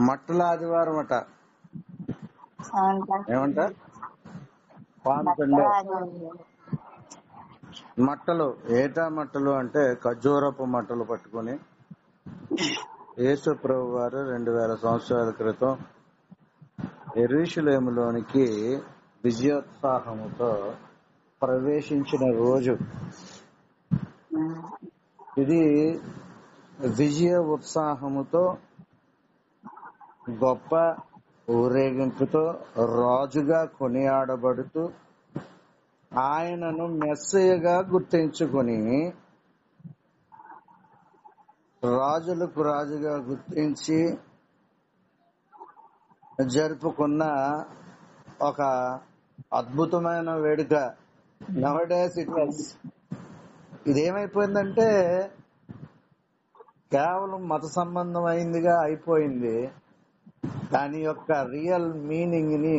మట్టల ఆదివారం అట. ఏమంట? పాము సండే. మట్టలు ఏటా మట్టలు అంటే ఖర్జూరపు మట్టలు పట్టుకుని యేసు ప్రభు వారు 2000 సంవత్సరాల క్రితం యెరూషలేములోనికి విజయోత్సాహముతో ప్రవేశించిన రోజు ఇది. విజయ ఉత్సాహముతో గొప్ప ఊరేగింపుతో రాజుగా కొనియాడబడుతూ ఆయనను మెస్సయ్యగా గుర్తించుకుని రాజులకు రాజుగా గుర్తించి జరుపుకున్న ఒక అద్భుతమైన వేడుక. నవడేస్ ఇట్ వాస్. ఇదేమైపోయిందంటే కేవలం మత సంబంధమైందిగా అయిపోయింది. దాని యొక్క రియల్ మీనింగ్ ని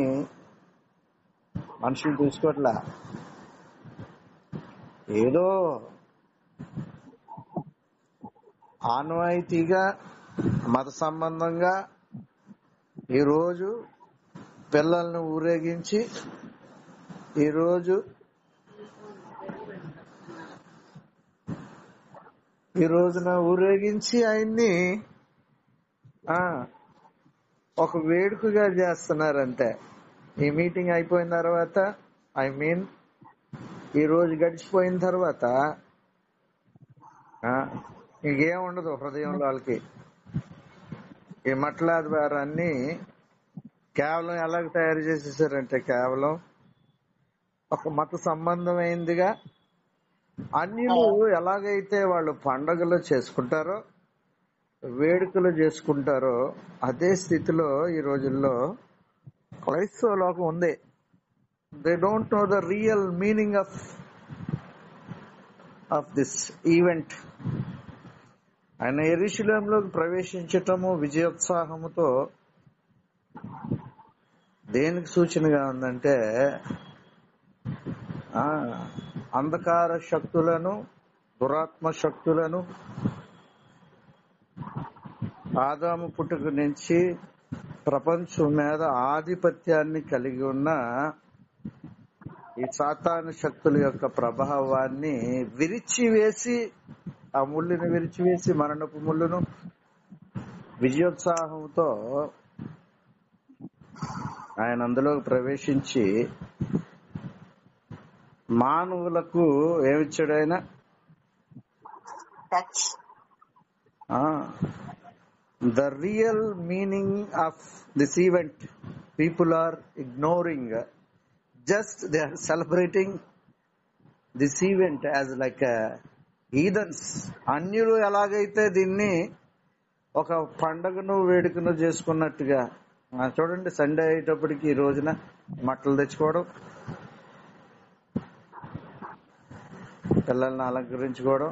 మనుషులు చూసుకోవట్లా. ఏదో ఆనవాయితీగా మత సంబంధంగా ఈరోజు పిల్లల్ని ఊరేగించి ఈ రోజున ఊరేగించి ఆయన్ని ఒక వేడుకగా చేస్తున్నారంటే ఈ మీటింగ్ అయిపోయిన తర్వాత ఈ రోజు గడిచిపోయిన తర్వాత ఇంకేం ఉండదు హృదయంలో వాళ్ళకి. ఈ మట్లాద్వారాన్ని కేవలం ఎలాగ తయారు చేసేసారంటే కేవలం ఒక మత సంబంధమైందిగా అన్యులు ఎలాగైతే వాళ్ళు పండగలు చేసుకుంటారో వేడుకలు చేసుకుంటారో అదే స్థితిలో ఈ రోజుల్లో క్రైస్తవ లోకం ఉంది. They don't know the real meaning of this event. ఆయన యెరూషలేములోకి ప్రవేశించటము విజయోత్సాహముతో దేనికి సూచనగా ఉందంటే అంధకార శక్తులను, దురాత్మ శక్తులను ఆదాము పుట్టుక నుంచి ప్రపంచం మీద ఆధిపత్యాన్ని కలిగి ఉన్న ఈ సాతాను శక్తుల యొక్క ప్రభావాన్ని విరిచివేసి, ఆ ముళ్ళును విరిచివేసి, మరణపు ముళ్ళును విజయోత్సాహంతో ఆయన అందులోకి ప్రవేశించి మానవులకు ఏమిచ్చాడు ఆయన? The real meaning of this event people are ignoring. Just they are celebrating this event as like a heathens. అన్యులు ఎలాగైతే దీన్ని ఒక పండగను వేడుకను చేసుకున్నట్టుగా చూడండి. సండే అయ్యేటప్పటికి ఈ రోజున మట్టలు తెచ్చుకోవడం, పిల్లల్ని అలంకరించుకోవడం,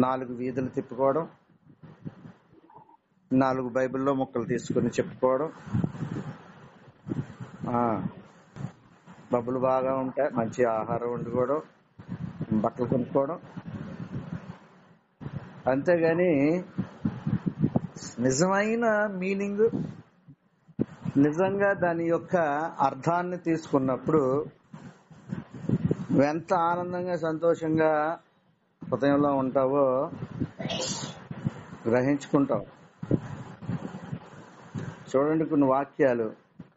4 వీధులు తిప్పుకోవడం, 4 బైబిల్లో ముక్కలు తీసుకుని చెప్పుకోవడం, డబ్బులు బాగా ఉంటాయి, మంచి ఆహారం వండుకోవడం, బట్టలు కొనుక్కోవడం. అంతేగాని నిజమైన మీనింగ్, నిజంగా దాని యొక్క అర్థాన్ని తీసుకున్నప్పుడు ఎంత ఆనందంగా సంతోషంగా హృదయంలో ఉంటావో గ్రహించుకుంటావు. చూడండి కొన్ని వాక్యాలు.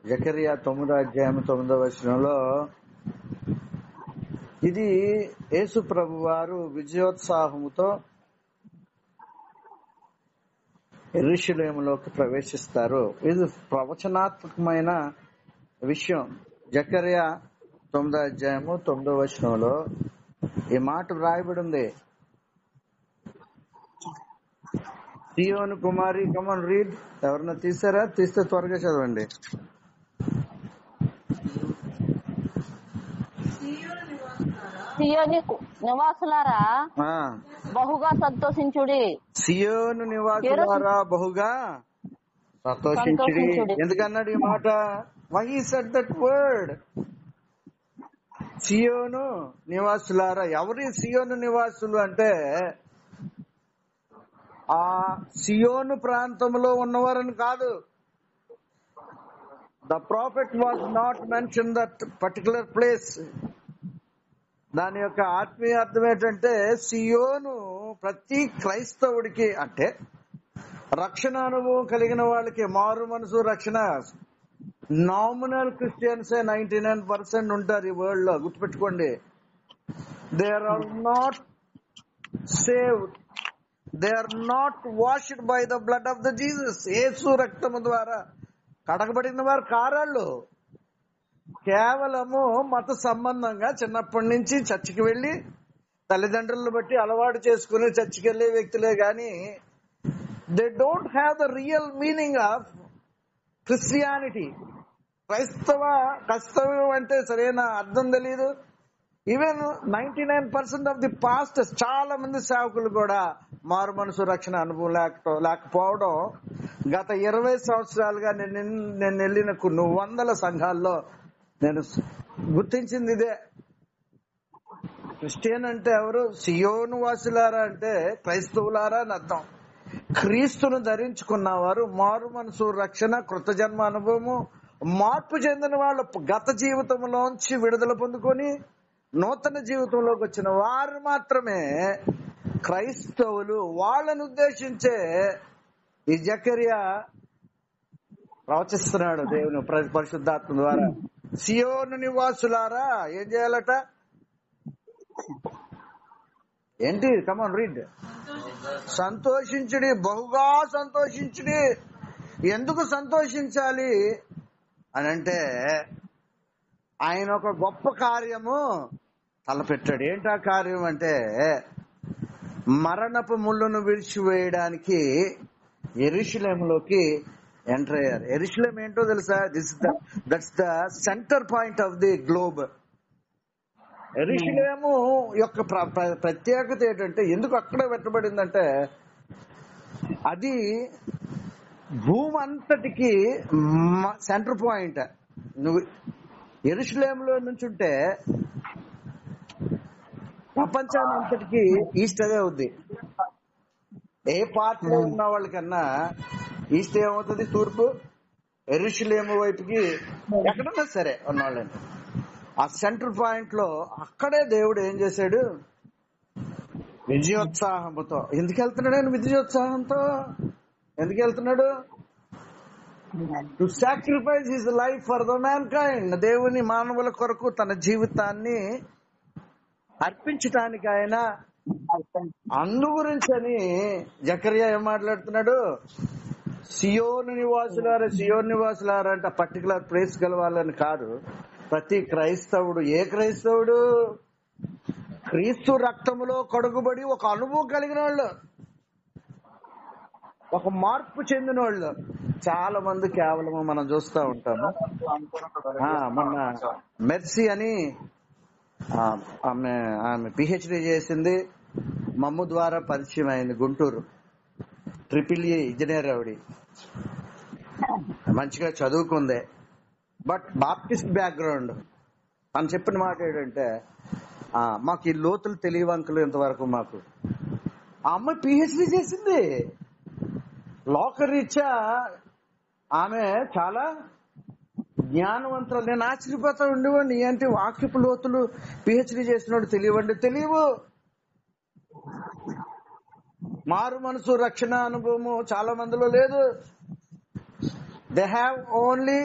జకరియా 9వ అధ్యాయం 9వ వచనంలో ఇది యేసు ప్రభు వారు విజయోత్సాహముతో యెరూషలేములోకి ప్రవేశిస్తారు. ఇది ప్రవచనాత్మకమైన విషయం. జకరియా 9వ అధ్యాయము 9వ వచనంలో ఈ మాట వ్రాయబడి ఉంది. సియోను కుమారి, కమన్ రీడ్. ఎవరన్నా తీసారా? తీస్తే త్వరగా చదవండి. సియోను నివాసులారా బహుగా సంతోషించుడి. సియోను నివాసులారా బహుగా సంతోషించుడి. ఎందుకన్నాడు ఈ మాట? Why he said that word? సియోను నివాసులారా. ఎవరి సియోను నివాసులు అంటే ఆ సియోను ప్రాంతంలో ఉన్నవారని కాదు. The prophet was not mention that particular place. దాని యొక్క ఆత్మీయ అర్థం ఏంటంటే సియోను ప్రతి క్రైస్తవుడికి, అంటే రక్షణ అనుభవం కలిగిన వాళ్ళకి, మారు మనసు రక్షణ, నామినల్ క్రిస్టియన్సే 99% ఉంటారు ఈ వరల్డ్ లో, గుర్తుపెట్టుకోండి. They are not saved, they are not washed by the blood of the Jesus. Yesu రక్తము ద్వారా కడగబడిన వారు కారాళ్ళు. కేవలము మత సంబంధంగా చిన్నప్పటి నుంచి చర్చికి వెళ్లి తల్లిదండ్రులను బట్టి అలవాటు చేసుకుని చర్చికి వెళ్లే వ్యక్తులే గాని they don't have the real meaning of Christianity. క్రైస్తవం అంటే సరైన అర్థం తెలియదు. ఈవెన్ 99% ఆఫ్ ది పాస్టర్స్, చాలా మంది సేవకులు కూడా మారు మనసు రక్షణ అనుభవం లేకపోవడం గత 20 సంవత్సరాలుగా నేను వెళ్ళిన కొన్ని వందల సంఘాల్లో నేను గుర్తించింది ఇదే. క్రిస్టియన్ అంటే ఎవరు? సియోను వాసులారా అంటే క్రైస్తవులారా అని అర్థం. క్రీస్తును ధరించుకున్నవారు, మారు మనసు రక్షణ, కృత జన్మ అనుభవము, మార్పు చెందిన వాళ్ళు, గత జీవితంలోంచి విడుదల పొందుకొని నూతన జీవితంలోకి వచ్చిన వారు మాత్రమే క్రైస్తవులు. వాళ్ళను ఉద్దేశించే ఈ జకరియా ప్రవచిస్తున్నాడు దేవుని పరిశుద్ధాత్మ ద్వారా. సియోను నివాసులారా ఏం చేయాలట? ఏంటి? కమాన్ రీడ్. సంతోషించుడి, బహుగా సంతోషించుడి. ఎందుకు సంతోషించాలి అని అంటే ఆయన ఒక గొప్ప కార్యము తలపెట్టాడు. ఏంటా కార్యం అంటే మరణపు ముళ్ళును విడిచివేయడానికి యెరూషలేములోకి ఎంటర్ అయ్యారు. యెరూషలేం ఏంటో తెలుసా? That's the centre point of the globe. యెరూషలేము యొక్క ప్రత్యేకత ఏంటంటే, ఎందుకు అక్కడే పెట్టబడిందంటే అది భూమి అంతటికి సెంటర్ పాయింట్. నువ్వు యెరూషలేములో నుంచుంటే ప్రపంచాన్ని అంతటికి ఈస్ట్ అదే అవుద్ది. ఏ పార్ట్లో ఉన్న వాళ్ళకన్నా ఈస్ట్ ఏమవుతుంది? తూర్పు. యెరూషలేము వైపుకి ఎక్కడన్నా సరే ఉన్నవాళ్ళండి. ఆ సెంటర్ పాయింట్ లో అక్కడే దేవుడు ఏం చేశాడు? విజయోత్సాహంతో. ఎందుకు వెళ్తున్నాడు ఆయన? విజయోత్సాహంతో ఎందుకు వెళ్తున్నాడు? To sacrifice his life for the man kind. దేవుని మానవుల కొరకు తన జీవితాన్ని అర్పించటానికి ఆయన. అందు గురించి అని జకరియా ఏం మాట్లాడుతున్నాడు? సియోను నివాసులారా, సియోను నివాసులారా అంటే పర్టికులర్ ప్లేస్ గలవాలని కాదు. ప్రతి క్రైస్తవుడు. ఏ క్రైస్తవుడు? క్రీస్తు రక్తములో కడుగుబడి ఒక అనుభవం కలిగిన వాళ్ళు, ఒక మార్పు చెందిన వాళ్ళు చాలా మంది కేవలం మనం చూస్తూ ఉంటాము. మొన్న మెర్సీ అని ఆమె పిహెచ్డి చేసింది, మమ్ము ద్వారా పరిచయం అయింది. Guntur EEE engineer. ఆవిడ మంచిగా చదువుకుందే, బట్ బాప్టిస్ట్ బ్యాక్గ్రౌండ్. అని చెప్పిన మాట ఏంటంటే, మాకు ఈ లోతులు తెలియవంకులు ఇంతవరకు మాకు. ఆ అమ్మాయి పిహెచ్డి చేసింది. లోకరీత్యా ఆమె చాలా జ్ఞానవంతులు. నేను ఆశ్చర్యపోతా ఉండేవాడిని, ఏంటి వాక్యపు లోతులు పిహెచ్డి చేసినోడు తెలియవు. మారు మనసు రక్షణ అనుభవము చాలా మందిలో లేదు. They have only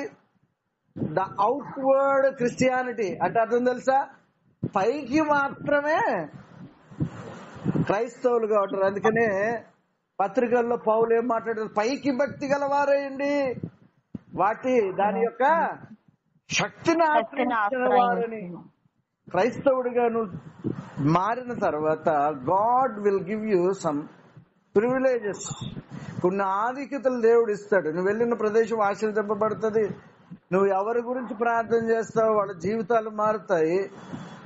the outward Christianity. అంటే అర్థం తెలుసా? పైకి మాత్రమే క్రైస్తవులుగా ఉంటారు. అందుకనే పత్రికల్లో పౌలు ఏం మాట్లాడారు? పైకి భక్తి గలవారేయండి, దాని యొక్క శక్తిని ఆశ్రయించిన వారని. క్రైస్తవుడిగా నువ్వు మారిన తర్వాత God will give you some privileges. కొన్ని ఆధిక్యతలు దేవుడు ఇస్తాడు. నువ్వు వెళ్ళిన ప్రదేశం ఆశీర్వదింపబడుతుంది. నువ్వు ఎవరి గురించి ప్రార్థన చేస్తావు వాళ్ళ జీవితాలు మారుతాయి.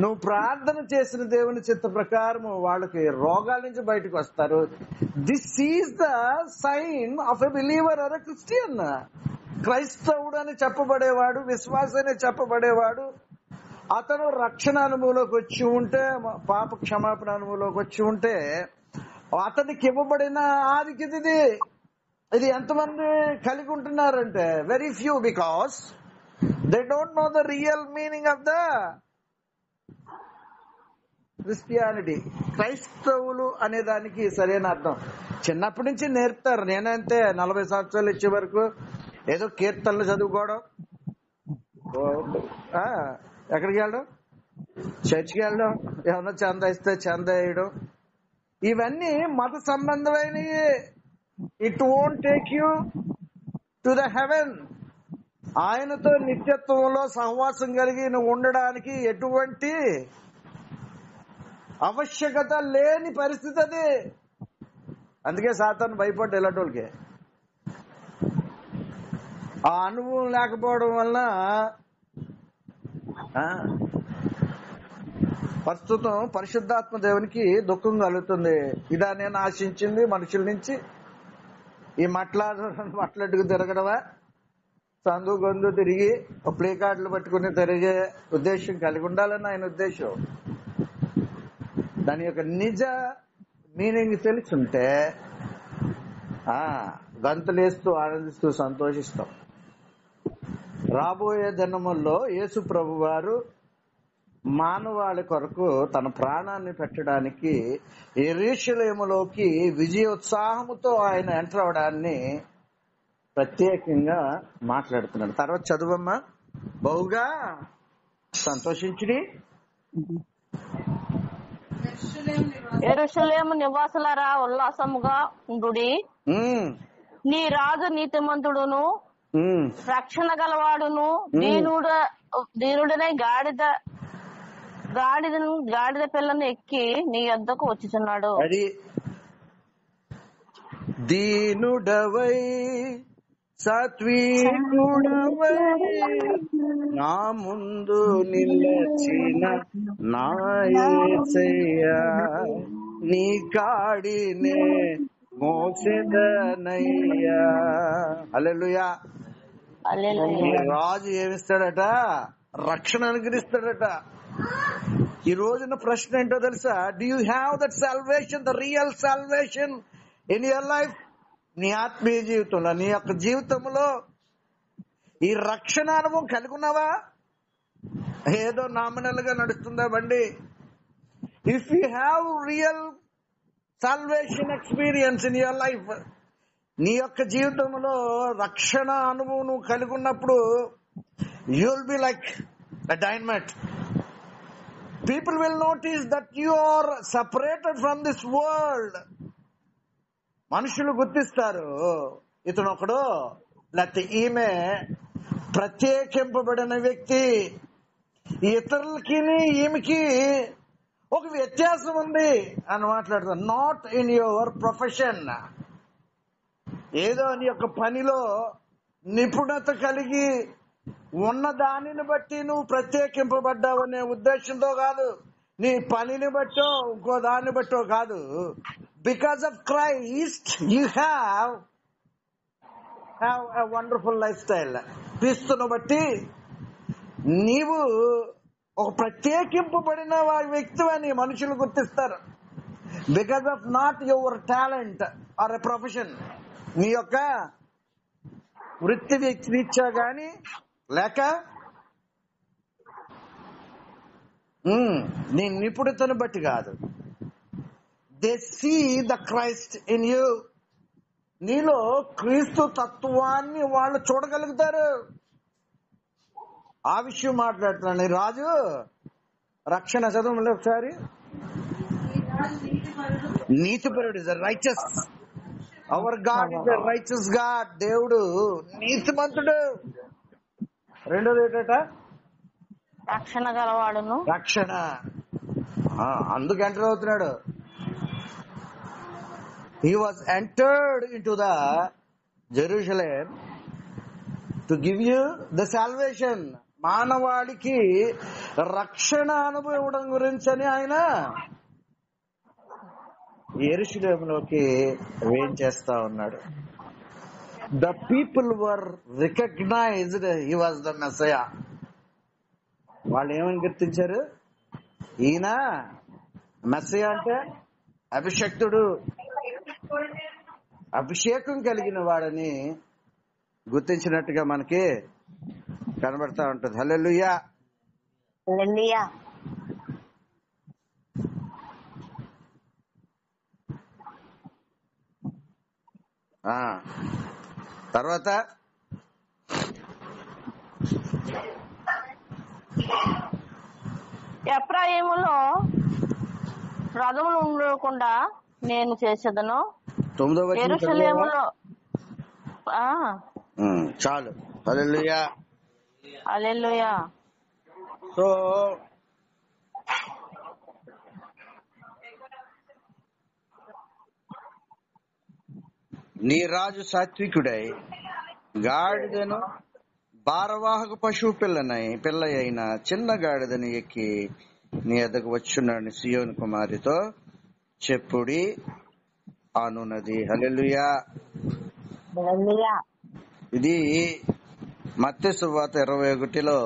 నువ్వు ప్రార్థన చేసిన దేవుని చిత్త ప్రకారం వాళ్ళకి రోగాల నుంచి బయటకు వస్తారు. This is the sign of a believer or a Christian. క్రైస్తవుడు అని చెప్పబడేవాడు, విశ్వాసి అని చెప్పబడేవాడు, అతను రక్షణ అనుభవంలోకి వచ్చి ఉంటే, పాప క్షమాపణ అనుభవంలోకి వచ్చి ఉంటే అతనికి ఇవ్వబడిన ఆధిక్యత ఇది ఎంతమంది కలిగి ఉంటున్నారంటే very few, because they don't know the real meaning of the Christianity. క్రైస్తవులు అనే దానికి సరైన అర్థం చిన్నప్పటి నుంచి నేర్పుతారు. నేనంతే 40 సంవత్సరాలు ఇచ్చే వరకు ఏదో కీర్తనలు చదువుకోవడం, ఎక్కడికి వెళ్ళడం, చర్చికి వెళ్ళడం, ఏమన్నా చందా ఇస్తే చందా వేయడం, ఇవన్నీ మత సంబంధమైనవి. It won't take you to the heaven. ఆయనతో నిత్యత్వంలో సహవాసం కలిగి నువ్వు ఉండడానికి ఎటువంటి ఆవశ్యకత లేని పరిస్థితి అది. అందుకే సాతాను భయపడ్డా ఇలాంటి వాళ్ళకి. ఆ అనుభవం లేకపోవడం వల్ల ప్రస్తుతం పరిశుద్ధాత్మ దేవునికి దుఃఖం కలుగుతుంది. ఇదా నేను ఆశించింది మనుషుల నుంచి? ఈ మాట్లాడుకు తిరగడమా? సందు గొంతు తిరిగి ప్లే కార్డులు పట్టుకుని తిరిగే ఉద్దేశం కలిగి ఉండాలని ఆయన ఉద్దేశం. దాని యొక్క నిజ మీనింగ్ తెలుసుంటే గంతులేస్తూ ఆనందిస్తూ సంతోషిస్తాం. రాబోయే దినముల్లో యేసు ప్రభు వారు మానవాళి కొరకు తన ప్రాణాన్ని పెట్టడానికి యెరూషలేములోకి విజయోత్సాహముతో ఆయన ఎంటర్ అవడాన్ని ప్రత్యేకంగా మాట్లాడుతున్నాడు. తర్వాత చదువమ్మా. బహుగా సంతోషించుడి, యెరూషలేము నివాసులారా ఉల్లాసముగా ఉండుడి. నీ రాజు నీతిమంతుడును రక్షణ గలవాడును దీనుడనే గాడిద పిల్లను ఎక్కి నీ యొద్దకు వచ్చుచున్నాడు. అది దీనుడవై సాత్వికుడవై నా ముందు నిలచిన నా యేసయ్యా, నీ కాడినే మోసెదనయ్యా. హల్లెలూయా. రాజు ఏమిస్తాడట? రక్షణ అనుగ్రహిస్తాడట. ఈ రోజున ప్రశ్న ఏంటో తెలుసా? Do you have that salvation, the real salvation in your life? నీ ఆత్మీయ జీవితంలో, నీ యొక్క జీవితంలో ఈ రక్షణ అనుభవం కలిగి ఉన్నావా? ఏదో నామినల్ గా నడుస్తుందా బండి? If you have real salvation experience in your life, నీ యొక్క జీవితంలో రక్షణ అనుభవం నువ్వు కలిగి ఉన్నప్పుడు you will be like a dynamite. People will notice that you are separated from this world. మనుషులు గుర్తిస్తారు, ఇతను ఒకడు లేకపోతే ఈమె ప్రత్యేకింపబడిన వ్యక్తి. ఇతరులకి ఈమెకి ఒక వ్యత్యాసం ఉంది అని మాట్లాడతారు. Not in your profession. ఏదో నీ యొక్క పనిలో నిపుణత కలిగి ఉన్న దానిని బట్టి నువ్వు ప్రత్యేకింపబడ్డావు అనే ఉద్దేశంతో కాదు, నీ పనిని బట్టో ఇంకో దాన్ని బట్టో కాదు. Because of Christ you have a wonderful life style. క్రీస్తును బట్టి నీవు ఒక ప్రత్యేకింపబడిన వ్యక్తి అని మనుషులు గుర్తిస్తారు. Because of not your talent or a profession. నీ యొక్క వృత్తి రీత్యా గాని లేక నీ నిపుణతను బట్టి కాదు. They see the Christ in you. నీలో క్రీస్తు తత్వాన్ని వాళ్ళు చూడగలుగుతారు. ఆ విషయం మాట్లాడుతున్నాను. రాజు రక్షణ చదవండి ఒకసారి. నీతిపరుడు is righteous. Our God is the righteous God. దేవుడు నీతిమంతుడు. రెండోది ఏంటట? రక్షణ గలవాడును. రక్షణ. అందుకు ఎంటర్ అవుతున్నాడు. He was entered into the Jerusalem to give you the salvation. మానవాళికి రక్షణ అనుభవం గురించి అని ఆయన యెరూషలేములోకి వేయించేస్తా ఉన్నాడు. The people were recognized he was the Messiah. వాళ్ళు ఏమని గుర్తించారు? ఈయన మెస్సయా అంటే అభిషక్తుడు, అభిషేకం కలిగిన వాడని గుర్తించినట్టుగా మనకి కనబడతా ఉంటది. హల్లెలూయా. హల్లెలూయా. తర్వాత ఎఫ్రాయిములో రథములు ఉండకుండా నేను చేసేదను, 9వ వచనం యెరూషలేములో చాలు. హల్లెలూయా. హల్లెలూయా. సో నీ రాజు సాత్వికుడై గాడిదను భారవాహక పశువు పిల్ల అయిన చిన్న గాడిదని ఎక్కి నీ ఎద్దకు వచ్చున్నాడు సియోను కుమారితో చెప్పుడి అనున్నది. హల్లెలూయా. ఇది మత్తయి సువార్త 21లో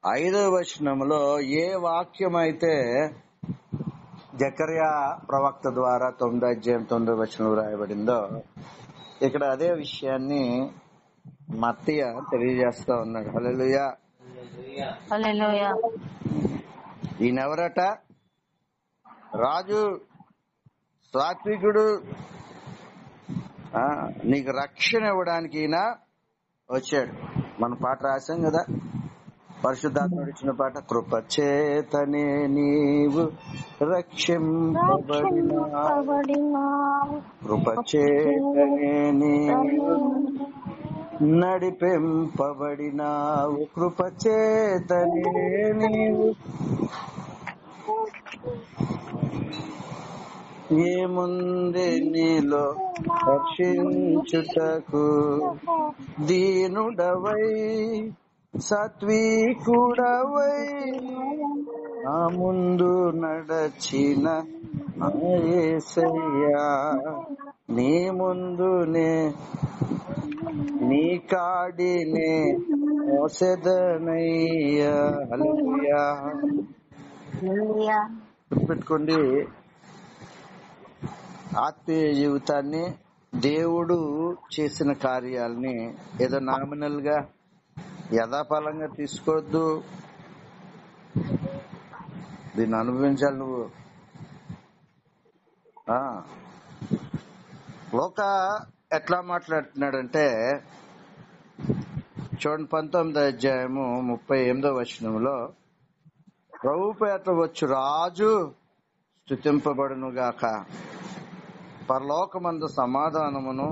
5వ వచనంలో ఏ వాక్యం అయితే జకర్యా ప్రవక్త ద్వారా 9వ అధ్యాయం 9వ వచనం రాయబడిందో ఇక్కడ అదే విషయాన్ని మత్తయ్య తెలియజేస్తా ఉన్నాడు. హల్లెలూయా. హల్లెలూయా. ఈయనెవరట? రాజు, సాత్వికుడు, నీకు రక్షణ ఇవ్వడానికి ఈయన వచ్చాడు. మన పాట రాశాం కదా, పరిశుద్ధాత్ముడు ఇచ్చిన పాట, కృపచేతనే నీవు రక్షింపబడినావు, కృపచేతనే నీవు నడిపింపబడినావు, కృపచేతనే నీవు. ఏముంది నీలో రక్షించుటకు, దీనుడవై సాత్వికుడవై నా ముందు నడచిన యేసయ్యా, నీ ముందునే నీ కాడినే మోసెదనయ్యా. హల్లెలూయా. గుర్తుపెట్టుకోండి, ఆత్మీయ జీవితాన్ని దేవుడు చేసిన కార్యాలని ఏదో నామినల్ గా యథాఫలంగా తీసుకోవద్దు. దీన్ని అనుభవించాలి నువ్వు. లోక ఎట్లా మాట్లాడుతున్నాడంటే చూడండి, 19వ అధ్యాయము 38వ వచనంలో, ప్రభు పేట వచ్చు రాజు స్తుతింపబడును గాక, పరలోకమందు సమాధానమును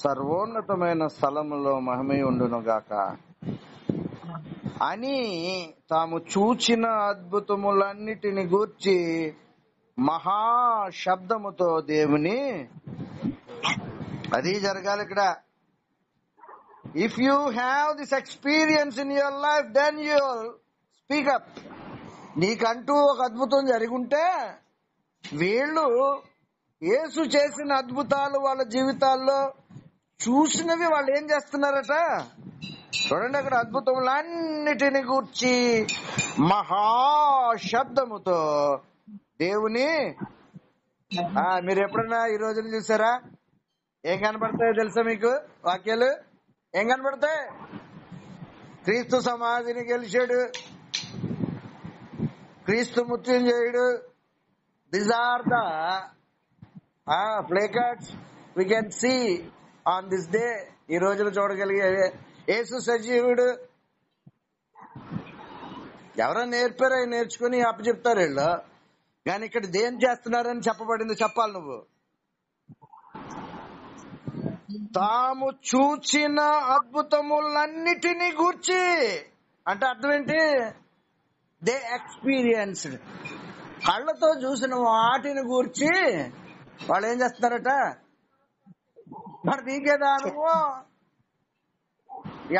సర్వోన్నతమైన స్థలములో మహిమయుండును గాక అని తాము చూచిన అద్భుతములన్నిటిని గూర్చి మహాశబ్దముతో దేవుని, అది జరగాలి ఇక్కడ. If you have this experience in your life, then you speak up. నీకంటూ ఒక అద్భుతం జరిగుంటే, వీళ్ళు యేసు చేసిన అద్భుతాలు వాళ్ళ జీవితాల్లో చూసినవి వాళ్ళు ఏం చేస్తున్నారట చూడండి. అక్కడ అద్భుతములన్నిటిని గూర్చి మహాశబ్దముతో దేవుని, మీరు ఎప్పుడన్నా ఈ రోజున చూసారా? ఏం కనబడతాయో తెలుసా మీకు? వాక్యాలు ఏం కనబడతాయి? క్రీస్తు సమాధిని గెలిచాడు, క్రీస్తు మృత్యుంజయుడు. These are the placards we can see on this day. ఈ రోజున చూడగలిగే యేసు సజీవుడు. ఎవరో నేర్పారో నేర్చుకుని అప్పచెప్తారు వీళ్ళు, కానీ ఇక్కడ దేని చేస్తున్నారని చెప్పబడింది చెప్పాలి నువ్వు. తాము చూచిన అద్భుతములన్నిటినీ గూర్చి అంటే అర్థం ఏంటి? They experienced. కళ్ళతో చూసిన వాటిని గూర్చి వాళ్ళు ఏం చేస్తున్నారట? మరి నీకేదా అనుభవం?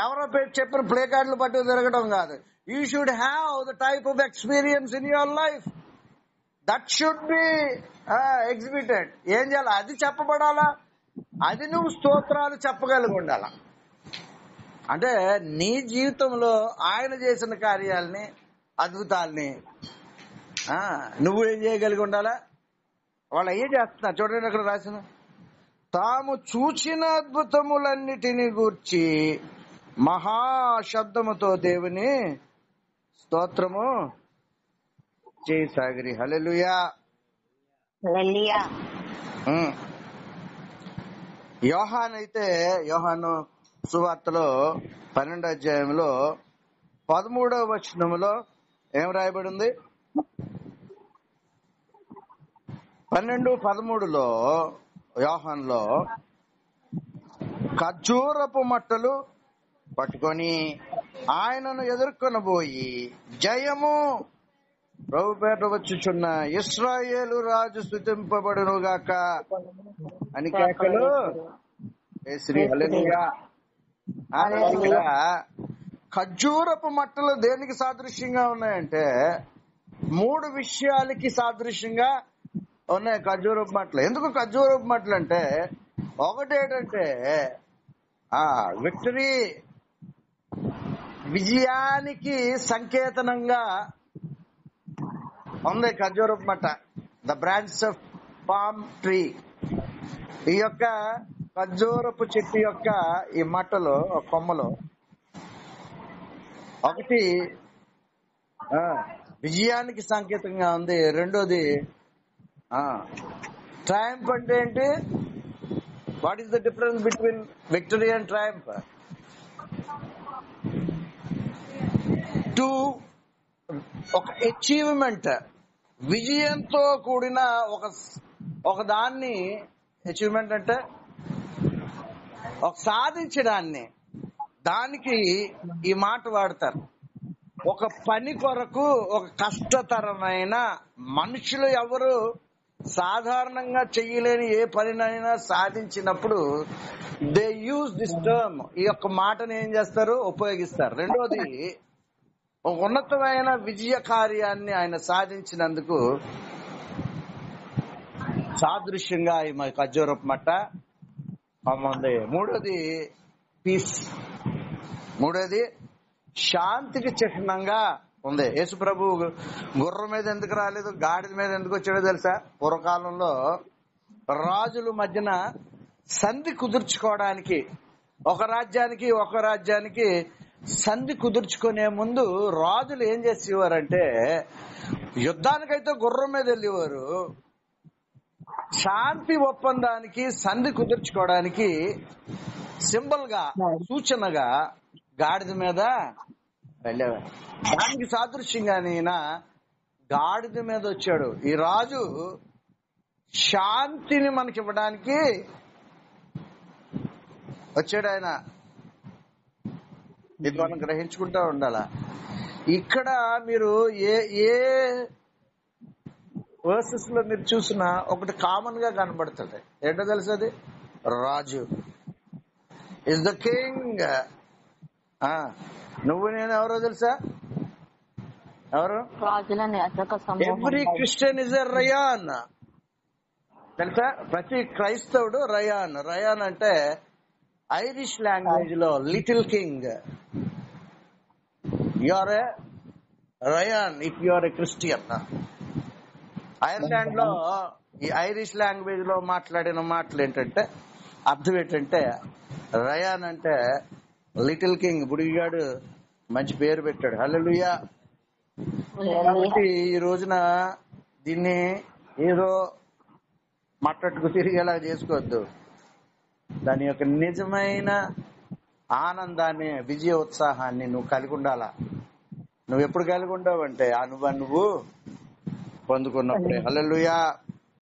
ఎవరో చెప్పిన ప్లే కార్డులు పట్టు తిరగడం కాదు. You should have the type of experience in your life that should be exhibited. ఏం చేయాలి? అది చెప్పబడాలా, అది నువ్వు స్తోత్రాలు చెప్పగలిగి ఉండాలా. అంటే నీ జీవితంలో ఆయన చేసిన కార్యాలని, అద్భుతాలని నువ్వు ఏం చేయగలిగి ఉండాలా? వాళ్ళు అయ్యే చేస్తున్నారు. చూడండి అక్కడ రాసిన, తాము చూచిన అద్భుతములన్నిటిని గూర్చి మహాశబ్దముతో దేవుని స్తోత్రము చేయసాగిరి. హల్లెలూయా. హల్లెలూయా. యోహాను సువార్తలో 12వ అధ్యాయంలో 13వ వచనములో ఏం రాయబడి ఉంది? 12:13లో యోహానులో ఖర్జూరపు మట్టలు పట్టుకొని ఆయనను ఎదుర్కొనబోయి జయము ప్రభుపేట వచ్చుచున్న ఇశ్రాయేలు రాజు స్తుతింపబడును గాక అని కేకలు శ్రీ హల్లెలూయా. ఇక్కడ ఖర్జూరపు మట్టలు దేనికి సాదృశ్యంగా ఉన్నాయంటే 3 విషయాలకి సాదృశ్యంగా ఉన్నాయి ఖర్జూరపు మట్టలు. ఎందుకు ఖర్జూరపు మట్టలు అంటే, ఒకటేంటంటే విక్టరీ, విజయానికి సంకేతనంగా ఉంది ఖర్జూరపు మట్ట. The branch of palm tree. ఈ యొక్క ఖర్జూరపు చెట్టు యొక్క ఈ మట్టలో కొమ్మలో ఒకటి విజయానికి సంకేతంగా ఉంది. రెండోది ట్రయంఫ్ అంటే ఏంటి? What is the difference between victory and Triumph? ఒక అచీవ్మెంట్, విజయంతో కూడిన ఒక దాన్ని, అచీవ్మెంట్ అంటే ఒక సాధించడాన్ని, దానికి ఈ మాట వాడతారు. ఒక పని కొరకు ఒక కష్టతరమైన, మనుషులు ఎవరు సాధారణంగా చెయ్యలేని ఏ పనినైనా సాధించినప్పుడు దే యూజ్ దిస్ టర్మ్, ఈ యొక్క మాటను ఏం చేస్తారు? ఉపయోగిస్తారు. రెండోది, ఒక ఉన్నతమైన విజయ కార్యాన్ని ఆయన సాధించినందుకు సాదృశ్యంగా ఈ ఖర్జూరపు మట్ట ఉంది. మూడోది పీస్, మూడోది శాంతికి చిహ్నంగా ఉంది. యేసు ప్రభు గుర్రం మీద ఎందుకు రాలేదు, గాడిద మీద ఎందుకు వచ్చాడో తెలుసా? పూర్వకాలంలో రాజుల మధ్యన సంధి కుదుర్చుకోవడానికి, ఒక రాజ్యానికి సంధి కుదుర్చుకునే ముందు రాజులు ఏం చేసేవారంటే, యుద్ధానికైతే గుర్రం మీద వెళ్ళేవారు, శాంతి ఒప్పందానికి, సంధి కుదుర్చుకోవడానికి సింబల్ గా, సూచనగా గాడిద మీద వెళ్ళేవారు. దానికి సాదృశ్యంగా ఈయన గాడిద మీద వచ్చాడు. ఈ రాజు శాంతిని మనకి ఇవ్వడానికి వచ్చాడు ఆయన. ఇది మనం గ్రహించుకుంటా ఉండాలా. ఇక్కడ మీరు ఏ వర్సెస్ లో మీరు చూసినా ఒకటి కామన్ గా కనబడుతుంది. ఏంటో తెలుసు? అది రాజు ఇస్ ద కింగ్. నువ్వు నేను ఎవరో తెలుసా? ఎవరు? Every Christian is a Ryan. తెలుసా? ప్రతి క్రైస్తవుడు రయాన్. రయాన్ అంటే ఐరిష్ లాంగ్వేజ్ లో little king. You are a Ryan if you are a Christian. Ireland లో ఈ ఐరిష్ లాంగ్వేజ్ లో మాట్లాడిన మాటలు ఏంటంటే, అర్థం ఏంటంటే, రయాన్ అంటే లిటిల్ కింగ్. బుడిగాడు మంచి పేరు పెట్టాడు. హల్లెలూయా. కాబట్టి ఈ రోజున దీన్ని ఏదో మట్టట్టుకు తిరిగేలా చేసుకోవద్దు. దాని యొక్క నిజమైన ఆనందాన్ని, విజయ ఉత్సాహాన్ని నువ్వు కలిగి ఉండాలా. నువ్వు ఎప్పుడు కలిగి ఉండవంటే ఆ నువ్వు పొందుకున్నప్పుడే. హల్లెలూయా.